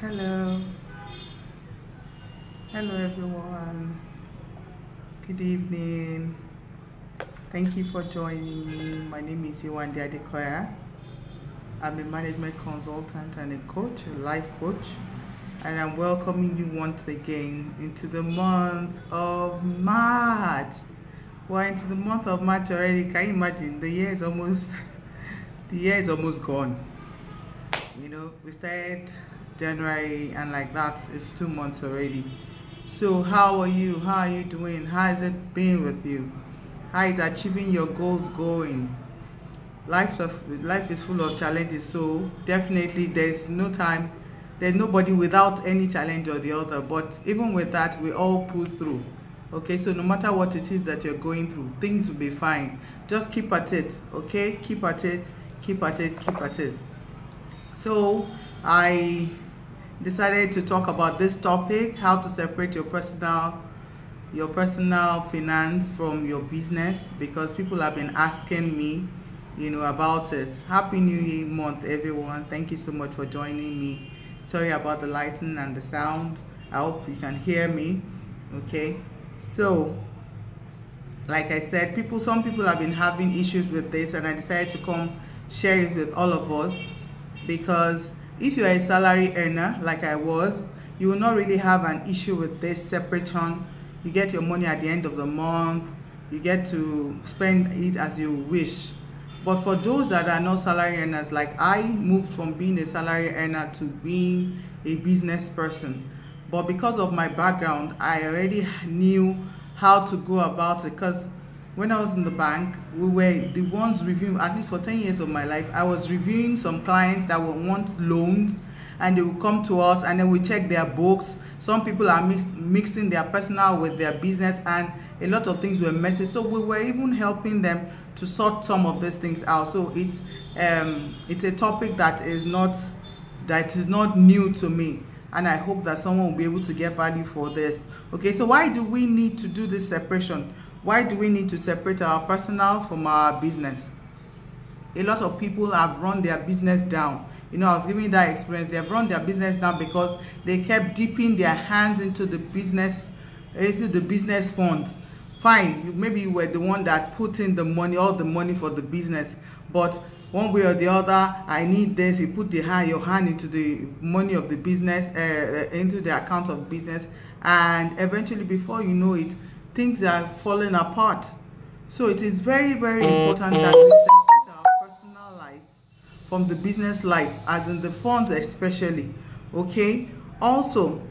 Hello, hello everyone. Good evening. Thank you for joining me. My name is Yewande Adekoya. I'm a management consultant and a coach, a life coach, and I'm welcoming you once again into the month of March. We're into the month of March already. Can you imagine? The year is almost gone. We started January and like that, it's 2 months already. So how are you? How are you doing? How has it been with you? How is achieving your goals going? Life is full of challenges, so definitely there's nobody without any challenge or the other, but even with that we all pull through. Okay, so no matter what it is that you're going through, things will be fine. Just keep at it. Okay, keep at it, keep at it, keep at it. So I decided to talk about this topic: how to separate your personal finance from your business, because people have been asking me about it. Happy New Year month, everyone. Thank you so much for joining me. Sorry about the lighting and the sound. I hope you can hear me. Okay, so like I said, some people have been having issues with this, and I decided to come share it with all of us, because if you are a salary earner like I was, you will not really have an issue with this separation. You get your money at the end of the month, you get to spend it as you wish. But for those that are not salary earners, like I moved from being a salary earner to being a business person, but because of my background, I already knew how to go about it. Because when I was in the bank, we were the ones reviewing, at least for 10 years of my life, I was reviewing some clients that would want loans, and they would come to us and then we check their books. Some people are mixing their personal with their business, and a lot of things were messy. So we were even helping them to sort some of these things out. So it's a topic that is not new to me, and I hope that someone will be able to get value for this. Okay, so why do we need to do this separation? Why do we need to separate our personal from our business? A lot of people have run their business down. I was giving that experience. They have run their business down because they kept dipping their hands into the business funds. Fine, maybe you were the one that put in the money, all the money for the business, but one way or the other, I need this. You put your hand into the money of the business, into the account of business, and eventually, before you know it, things are falling apart. So it is very, very important that we separate our personal life from the business life, as in the funds especially. Okay, also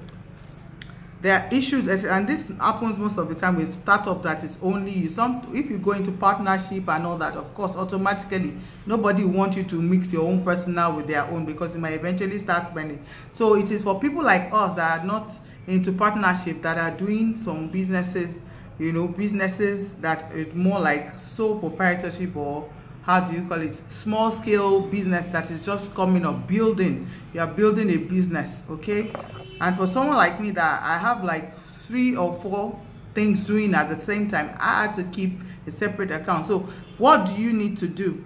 there are issues, and this happens most of the time with startup, that is only you. If you go into partnership and all that, of course automatically nobody wants you to mix your own personal with their own, because you might eventually start spending. So it is for people like us that are not into partnership, that are doing some businesses, businesses that is more like sole proprietorship, or how do you call it, small scale business that is just coming up, you are building a business. Okay, and for someone like me that I have like 3 or 4 things doing at the same time, I had to keep a separate account. So what do you need to do?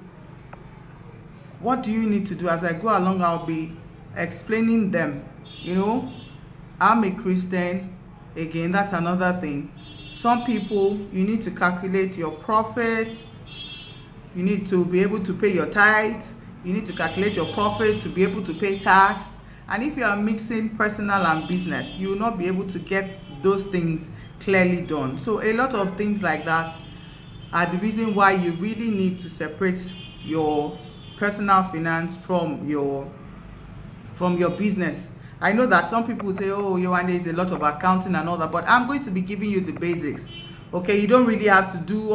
As I go along, I'll be explaining them. I'm a Christian. Again, that's another thing. Some people, you need to calculate your profit. You need to be able to pay your tithes. You need to calculate your profit to be able to pay tax. And if you are mixing personal and business, you will not be able to get those things clearly done. So a lot of things like that are the reason why you really need to separate your personal finance from your business. I know that some people say, oh, Yewande, is a lot of accounting and all that, but I'm going to be giving you the basics. Okay, you don't really have to do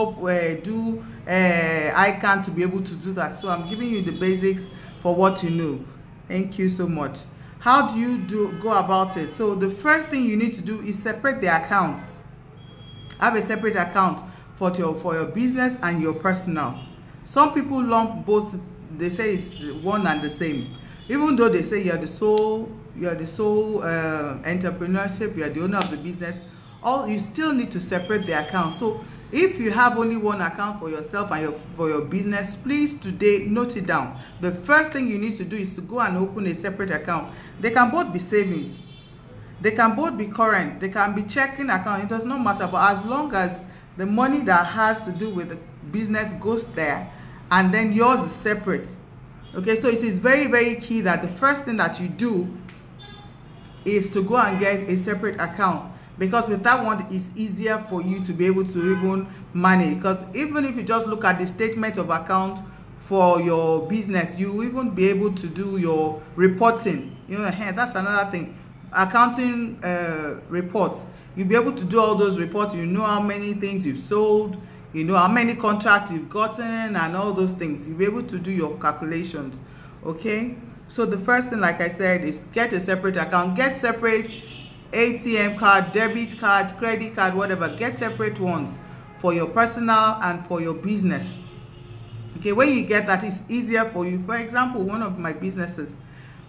ICANN to be able to do that. So I'm giving you the basics for what you know. Thank you so much. How do you go about it? So the first thing you need to do is separate the accounts. Have a separate account for your business and your personal. Some people lump both. They say it's one and the same, even though they say you are the sole entrepreneurship, you are the owner of the business. You still need to separate the account. So If you have only one account for yourself and for your business, please today note it down. The first thing you need to do is to go and open a separate account. They can both be savings, they can both be current, they can be checking account. It does not matter, but as long as the money that has to do with the business goes there, and then yours is separate. Okay, so it is very, very key that the first thing that you do is to go and get a separate account, because with that one it's easier for you to be able to even manage. Because even if you just look at the statement of account for your business, you will even be able to do your reporting. You know, that's another thing, accounting reports. You'll be able to do all those reports. You know how many things you've sold, you know how many contracts you've gotten, and all those things. You'll be able to do your calculations. Okay, so the first thing, like I said, is get a separate account. Get separate ATM card, debit card, credit card, whatever. Get separate ones for your personal and for your business. Okay, when you get that, it's easier for you. For example, one of my businesses,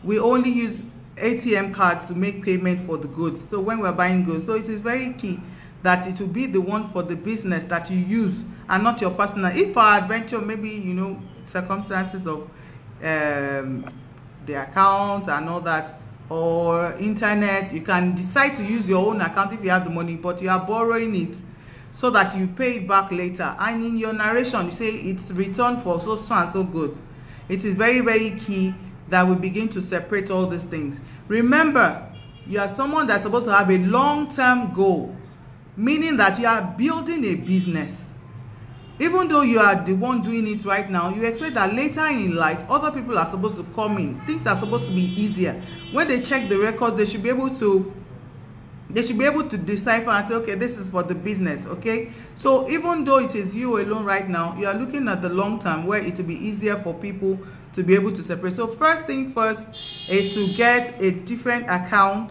we only use ATM cards to make payment for the goods. So when we're buying goods, so it is very key that it will be the one for the business that you use and not your personal. If our adventure, maybe, you know, circumstances of the account and all that, or internet, you can decide to use your own account if you have the money, but you are borrowing it so that you pay it back later, and in your narration you say it's returned for so and so good. It is very, very key that we begin to separate all these things. Remember, you are someone that's supposed to have a long-term goal, meaning that you are building a business. Even though you are the one doing it right now, you expect that later in life other people are supposed to come in. Things are supposed to be easier. When they check the records, they should be able to decipher and say, okay, this is for the business. Okay, so even though it is you alone right now, you are looking at the long term where it will be easier for people to be able to separate. So first thing first is to get a different account.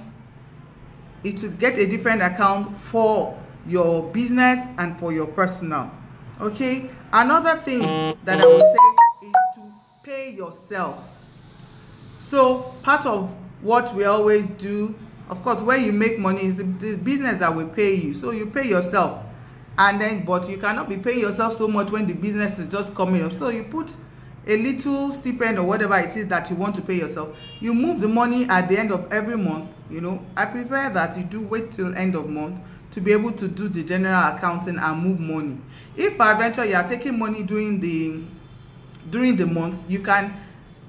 It's to get a different account for your business and for your personal. Okay, another thing that I would say is to pay yourself. So part of what we always do, of course, when you make money, is the business that will pay you. So you pay yourself, and then, but you cannot be paying yourself so much when the business is just coming up. So you put a little stipend or whatever it is that you want to pay yourself. You move the money at the end of every month. You know, I prefer that you do wait till end of month to be able to do the general accounting and move money. If by adventure you are taking money during the month, you can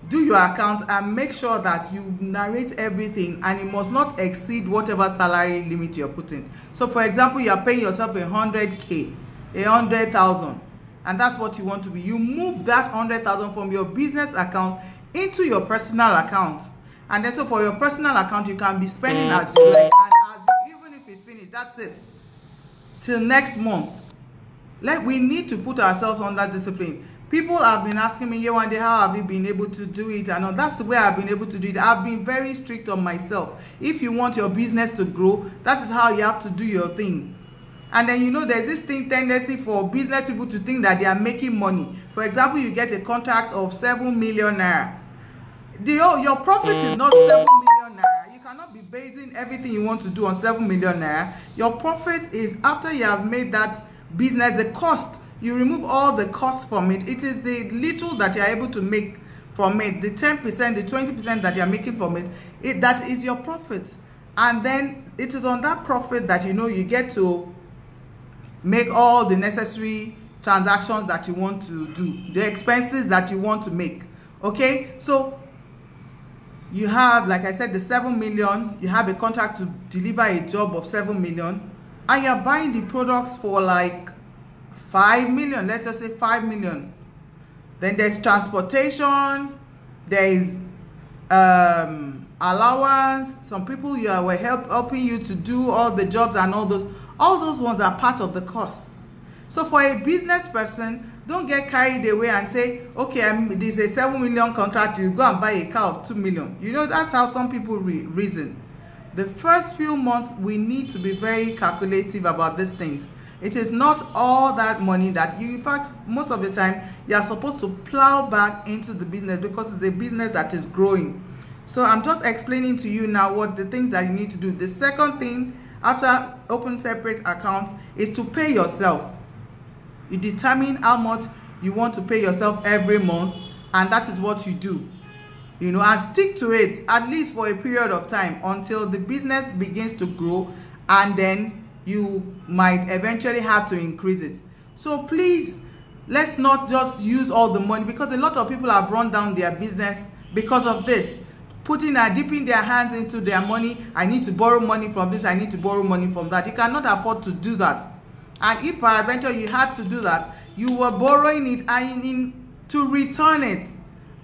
do your account and make sure that you narrate everything, and it must not exceed whatever salary limit you're putting. So for example, you are paying yourself 100K, 100,000, and that's what you want to be. You move that 100,000 from your business account into your personal account, and then so for your personal account you can be spending as you like, and even if you finish, that's it till next month. Like, we need to put ourselves under discipline. People have been asking me, Yewande, how have you been able to do it? And that's the way I've been able to do it. I've been very strict on myself. If you want your business to grow, that is how you have to do your thing. And then, you know, there's this tendency for business people to think that they are making money. For example, you get a contract of 7 million naira. Your profit is not 7 million naira. You cannot be basing everything you want to do on 7 million naira. Your profit is after you have made that business, the cost, you remove all the cost from it. It is the little that you are able to make from it, the 10%, the 20% that you are making from it, that is your profit. And then it is on that profit that, you know, you get to make all the necessary transactions that you want to do, the expenses that you want to make. Okay, so you have, like I said, the 7 million, you have a contract to deliver a job of 7 million, and you're buying the products for like 5 million, let's just say 5 million. Then there's transportation, there is allowance. Some people were helping you to do all the jobs, and all those ones are part of the cost. So for a business person, don't get carried away and say, okay, this is a 7 million contract, you go and buy a car of 2 million. You know, that's how some people reason. The first few months, we need to be very calculative about these things. It is not all that money that you, in fact, most of the time, you are supposed to plow back into the business, because it's a business that is growing. So I'm just explaining to you now what the things that you need to do. The second thing after open separate account is to pay yourself. You determine how much you want to pay yourself every month, and that is what you do. And stick to it at least for a period of time until the business begins to grow, and then you might eventually have to increase it. So please, let's not just use all the money, because a lot of people have run down their business because of this, dipping their hands into their money. I need to borrow money from this, I need to borrow money from that. You cannot afford to do that. And if peradventure you had to do that, you were borrowing it and you need to return it.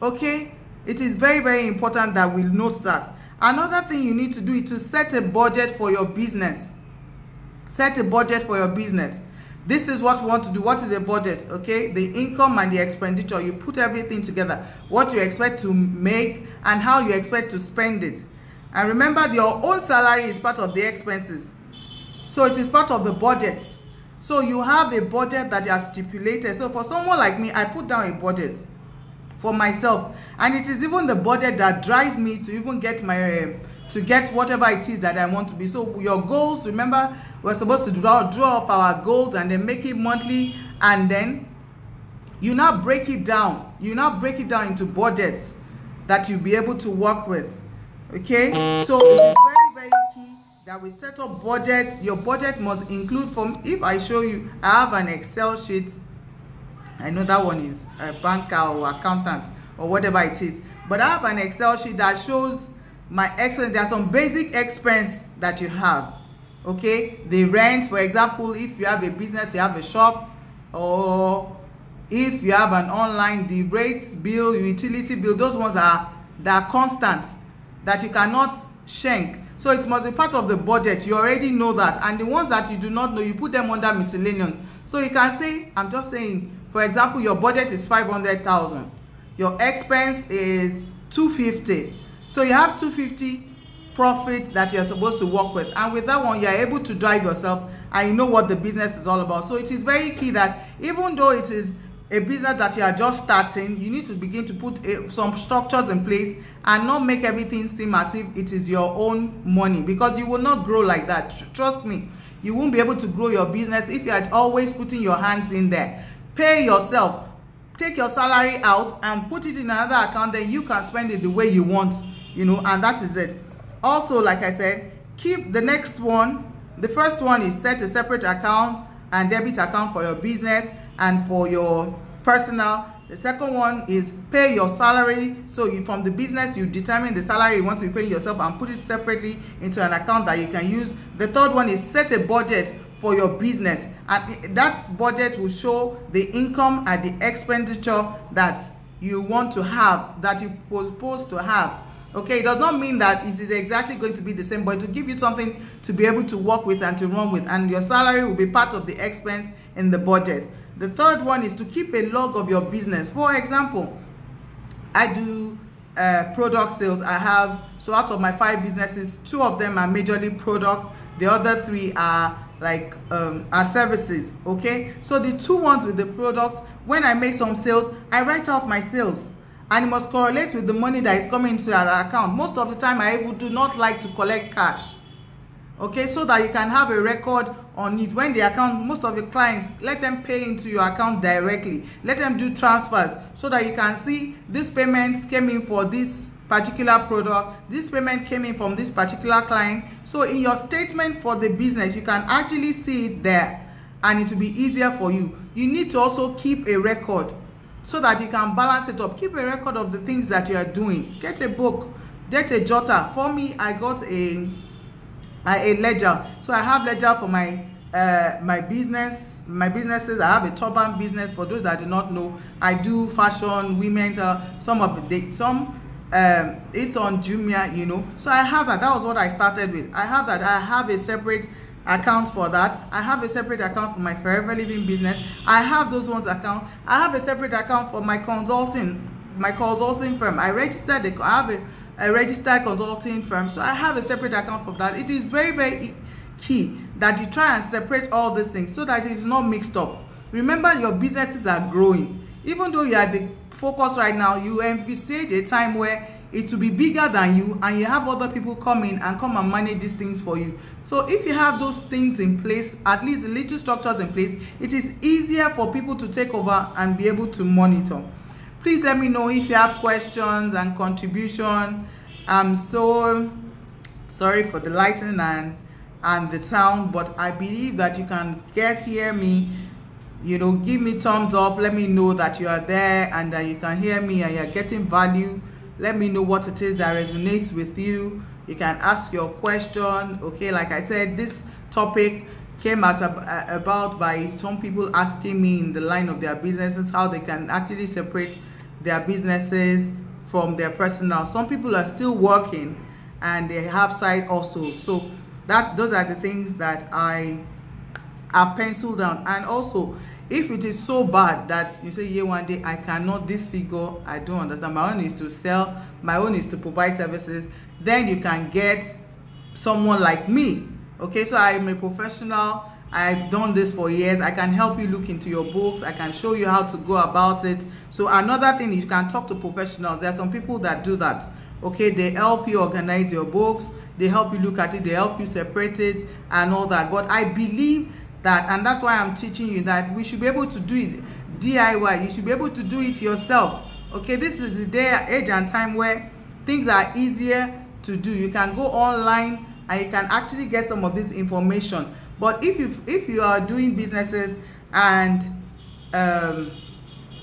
Okay? It is very, very important that we note that. Another thing you need to do is to set a budget for your business. Set a budget for your business. This is what we want to do. What is a budget? Okay, the income and the expenditure. You put everything together. What you expect to make and how you expect to spend it. And remember, your own salary is part of the expenses. So it is part of the budget. So you have a budget that you have stipulated. So for someone like me, I put down a budget for myself, and it is even the budget that drives me to even get whatever it is that I want to be. So your goals, remember, we're supposed to draw up our goals and then make it monthly, and then you now break it down. You now break it down into budgets that you'll be able to work with. Okay, so it is very, very key that we set up budgets. Your budget must include, if I show you, I have an Excel sheet. I know that one is a banker or accountant or whatever it is, but I have an Excel sheet that shows my expense. There are some basic expense that you have. Okay, the rent, for example, if you have a business, you have a shop, or if you have an online, the rates bill, utility bill, those ones are constant, that you cannot shrink. So it must be part of the budget. You already know that. And the ones that you do not know, you put them under miscellaneous. So you can say, I'm just saying, for example, your budget is 500,000. Your expense is 250. So you have 250 profit that you're supposed to work with, and with that one, you're able to drive yourself and you know what the business is all about. So it is very key that even though it is a business that you are just starting, you need to begin to put some structures in place and not make everything seem as if it is your own money, because you will not grow like that. Trust me, you won't be able to grow your business if you are always putting your hands in there. Pay yourself, take your salary out and put it in another account, then you can spend it the way you want, and that is it. Also, like I said, keep the next one. The first one is set a separate account and debit account for your business and for your personal. The second one is pay your salary. So from the business, you determine the salary you want to be paying yourself and put it separately into an account that you can use. The third one is set a budget for your business, and that budget will show the income and the expenditure that you want to have, that you're supposed to have. Okay, it does not mean that it is exactly going to be the same, but it will give you something to be able to work with and to run with, and your salary will be part of the expense in the budget. The third one is to keep a log of your business. For example, I do product sales. So out of my 5 businesses, 2 of them are majorly products. The other 3 are are services. Okay, so the 2 ones with the products, when I make some sales, I write out my sales, and it must correlate with the money that is coming into our account. Most of the time, I do not like to collect cash. Okay, so that you can have a record on it. When the account, most of the clients, let them pay into your account directly. Let them do transfers so that you can see this payment came in for this particular product, this payment came in from this particular client. So in your statement for the business, you can actually see it there, and it will be easier for you. You need to also keep a record so that you can balance it up. Keep a record of the things that you are doing. Get a book, get a jotter. For me, I got a ledger. So I have ledger for my businesses. I have a turban business. For those that do not know, I do fashion, women, it's on Jumia, So I have that. That was what I started with. I have that. I have a separate account for that. I have a separate account for my Forever Living business. I have those ones account. I have a separate account for my consulting firm. I have a registered consulting firm. So I have a separate account for that. It is very, very key that you try and separate all these things so that it is not mixed up. Remember, your businesses are growing. Even though you are the focus right now, you envisage a time where it will be bigger than you, and you have other people come and manage these things for you. So if you have those things in place, at least the little structures in place, it is easier for people to take over and be able to monitor. Please let me know if you have questions and contribution. I'm so sorry for the lighting and the sound, but I believe that you can hear me. Give me thumbs up. Let me know that you are there and that you can hear me and you're getting value. Let me know what it is that resonates with you. You can ask your question. Okay, like I said, this topic came about by some people asking me in the line of their businesses how they can actually separate their businesses from their personal. Some people are still working and they have side also. So those are the things that I have penciled down. And also, if it is so bad that you say, yeah, one day I cannot, this figure, I don't understand, my own is to sell, my own is to provide services, then you can get someone like me. Okay, so I'm a professional. I've done this for years. I can help you look into your books. I can show you how to go about it. So another thing is you can talk to professionals. There are some people that do that. Okay, they help you organize your books. They help you look at it. They help you separate it and all that. But I believe that, and that's why I'm teaching you that we should be able to do it DIY. You should be able to do it yourself. Okay, this is the day, age and time where things are easier to do. You can go online and you can actually get some of this information. But if you are doing businesses and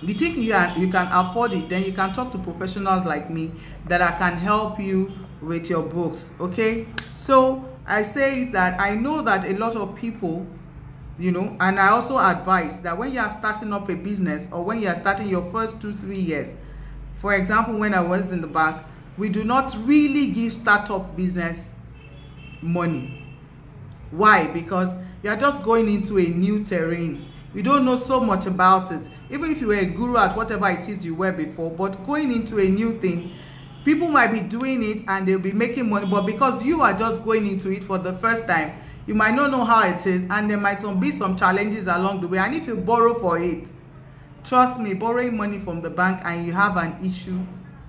you think you can afford it, then you can talk to professionals like me that I can help you with your books. Okay, so I say that I know that a lot of people, and I also advise that when you are starting up a business or when you are starting your first 2-3 years, for example, when I was in the bank, we do not really give startup business money. Why? Because you are just going into a new terrain. You don't know so much about it. Even if you were a guru at whatever it is you were before, but going into a new thing, people might be doing it and they'll be making money, but because you are just going into it for the first time, you might not know how it is, and there might be some challenges along the way. And if you borrow for it, trust me, borrowing money from the bank and you have an issue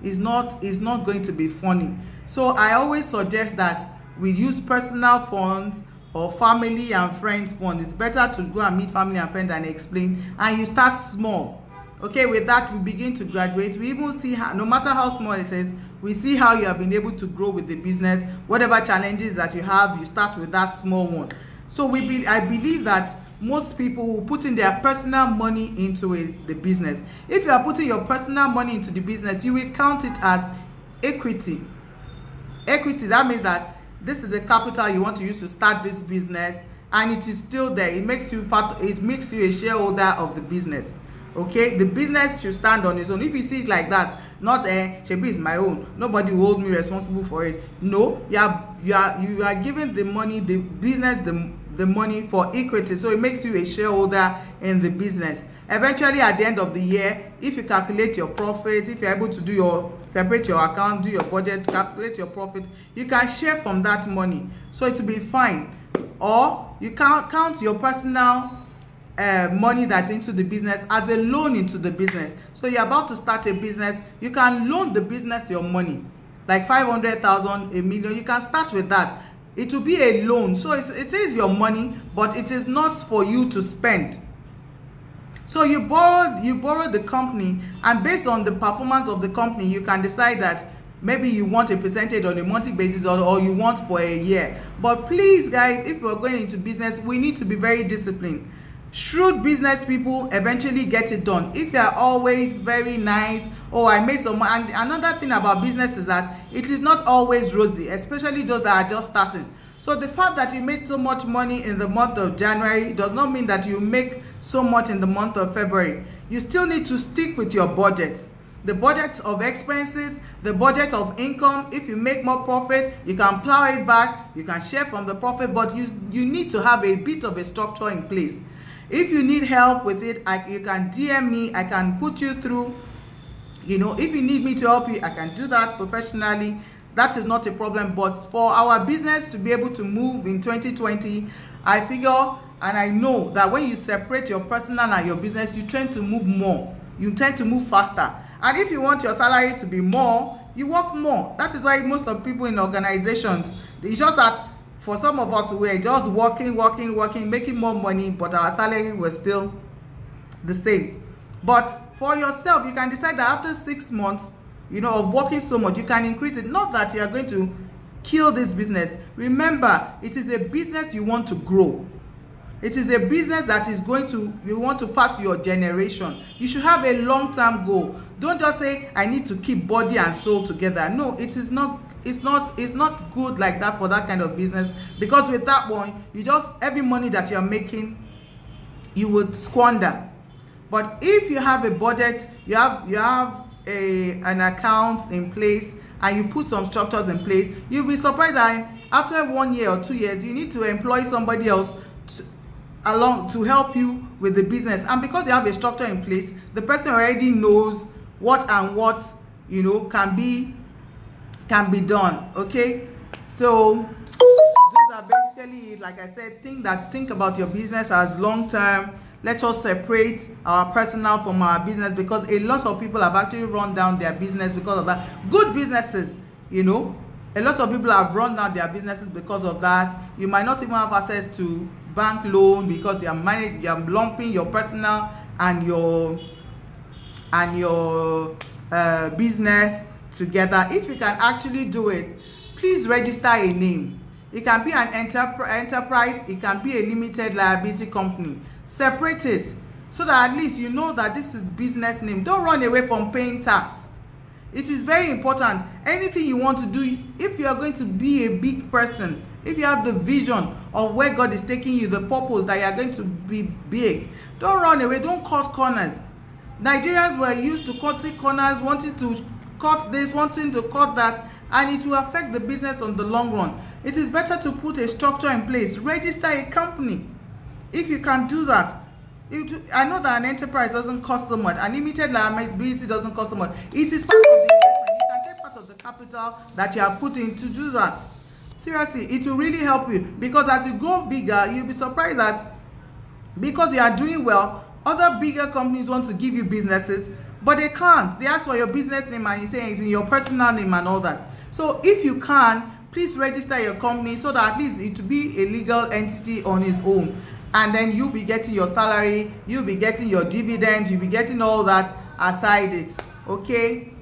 is not going to be funny. So I always suggest that we use personal funds or family and friends funds. It's better to go and meet family and friends and explain, and you start small. Okay, with that we begin to graduate. We even see how, no matter how small it is, we see how you have been able to grow with the business. Whatever challenges that you have, you start with that small one. So I believe that most people will put in their personal money into the business. If you are putting your personal money into the business, you will count it as equity. Equity, that means that this is the capital you want to use to start this business, and it is still there. It makes you a shareholder of the business. Okay, the business should stand on its own. If you see it like that, not Shebi is my own, nobody will hold me responsible for it. No, you are giving the money, the business, the money for equity. So it makes you a shareholder in the business. Eventually, at the end of the year, if you calculate your profits, if you're able to separate your account, do your budget, calculate your profit, you can share from that money. So it will be fine. Or you can count your personal money that's into the business as a loan into the business. So you're about to start a business, you can loan the business your money, like 500,000, a million. You can start with that. It will be a loan. So it is your money, but it is not for you to spend. So you borrow the company, and based on the performance of the company, you can decide that maybe you want a percentage on a monthly basis or you want for a year. But please guys, if you're going into business, we need to be very disciplined. Shrewd business people eventually get it done. If you are always very nice, I made some money. And another thing about business is that it is not always rosy, especially those that are just starting. So the fact that you made so much money in the month of January does not mean that you make so much in the month of February. You still need to stick with your budget. The budget of expenses, the budget of income. If you make more profit, you can plow it back, you can share from the profit, but you need to have a bit of a structure in place. If you need help with it, you can DM me, I can put you through. If you need me to help you, I can do that professionally. That is not a problem. But for our business to be able to move in 2020, I figure and I know that when you separate your personal and your business, you tend to move more. You tend to move faster. And if you want your salary to be more, you work more. That is why most of people in organizations, it's just that for some of us, we're just working, making more money, but our salary was still the same. But for yourself, you can decide that after 6 months, you know, of working so much, you can increase it. Not that you are going to kill this business. Remember, it is a business you want to grow. It is a business that is going to, you want to pass to your generation. You should have a long-term goal. Don't just say, I need to keep body and soul together. No, it is not. It's not good like that for that kind of business, because with that one, you just, every money that you're making, you would squander. But if you have a budget, you have an account in place, and you put some structures in place, you'll be surprised that after 1 year or 2 years, you need to employ somebody else to help you with the business. And because you have a structure in place, the person already knows what you know can be done. Okay, so those are basically it. Like I said, think about your business as long term. Let us separate our personal from our business, because a lot of people have actually run down their business because of that. Good businesses, you know, a lot of people have run down their businesses because of that. You might not even have access to bank loan because you are lumping your personal and your business together. If you can actually do it, please register a name. It can be an enterprise, it can be a limited liability company. Separate it so that at least you know that this is business name. Don't run away from paying tax. It is very important. Anything you want to do, if you are going to be a big person, if you have the vision of where God is taking you, the purpose that you are going to be big, don't run away, don't cut corners. Nigerians were used to cutting corners, wanting to cut this, wanting to cut that, and it will affect the business on the long run. It is better to put a structure in place, register a company. If you can do that, I know that an enterprise doesn't cost so much, and limited liability doesn't cost so much. It is part of the investment. You can take part of the capital that you have put in to do that. Seriously, it will really help you, because as you grow bigger, you'll be surprised that because you are doing well, other bigger companies want to give you businesses, but they can't. They ask for your business name and you say it's in your personal name and all that. So if you can, please register your company so that at least it will be a legal entity on its own. And then you'll be getting your salary, you'll be getting your dividend, you'll be getting all that aside it. Okay?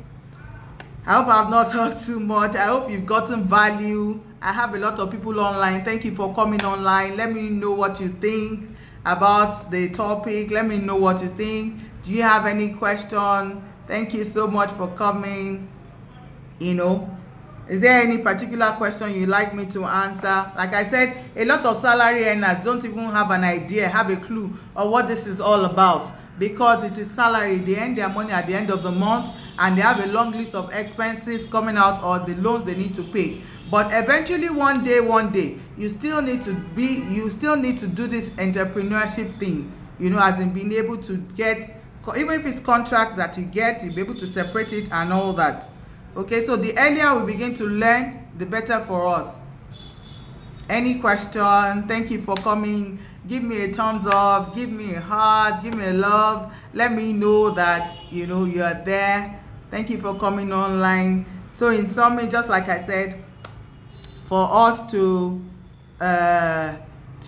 I hope I've not talked too much. I hope you've gotten value. I have a lot of people online. Thank you for coming online. Let me know what you think about the topic. Let me know what you think. Do you have any question? Thank you so much for coming. You know, is there any particular question you'd like me to answer? Like I said, a lot of salary earners don't even have an idea, have a clue of what this is all about, because it is salary. They earn their money at the end of the month, and they have a long list of expenses coming out or the loans they need to pay. But eventually one day, you still need to do this entrepreneurship thing, you know, as in being able to get, even if it's contracts that you get, you'll be able to separate it and all that. Okay, so the earlier we begin to learn, the better for us. Any question? Thank you for coming. Give me a thumbs up, give me a heart, give me a love. Let me know that, you know, you are there. Thank you for coming online. So in summary, just like I said, for us to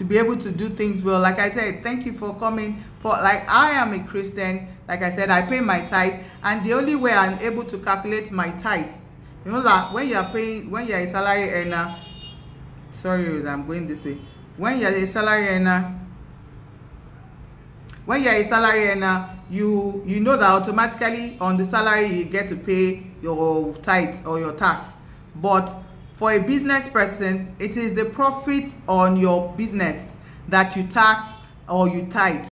be able to do things well, like I said, thank you for coming. Like, I am a Christian. Like I said, I pay my tithe, and the only way I'm able to calculate my tithe, you know, that when you're a salary earner, sorry, I'm going this way. When you're a salary earner, you know that automatically on the salary you get to pay your tithe or your tax. But for a business person, it is the profit on your business that you tax or you tithe.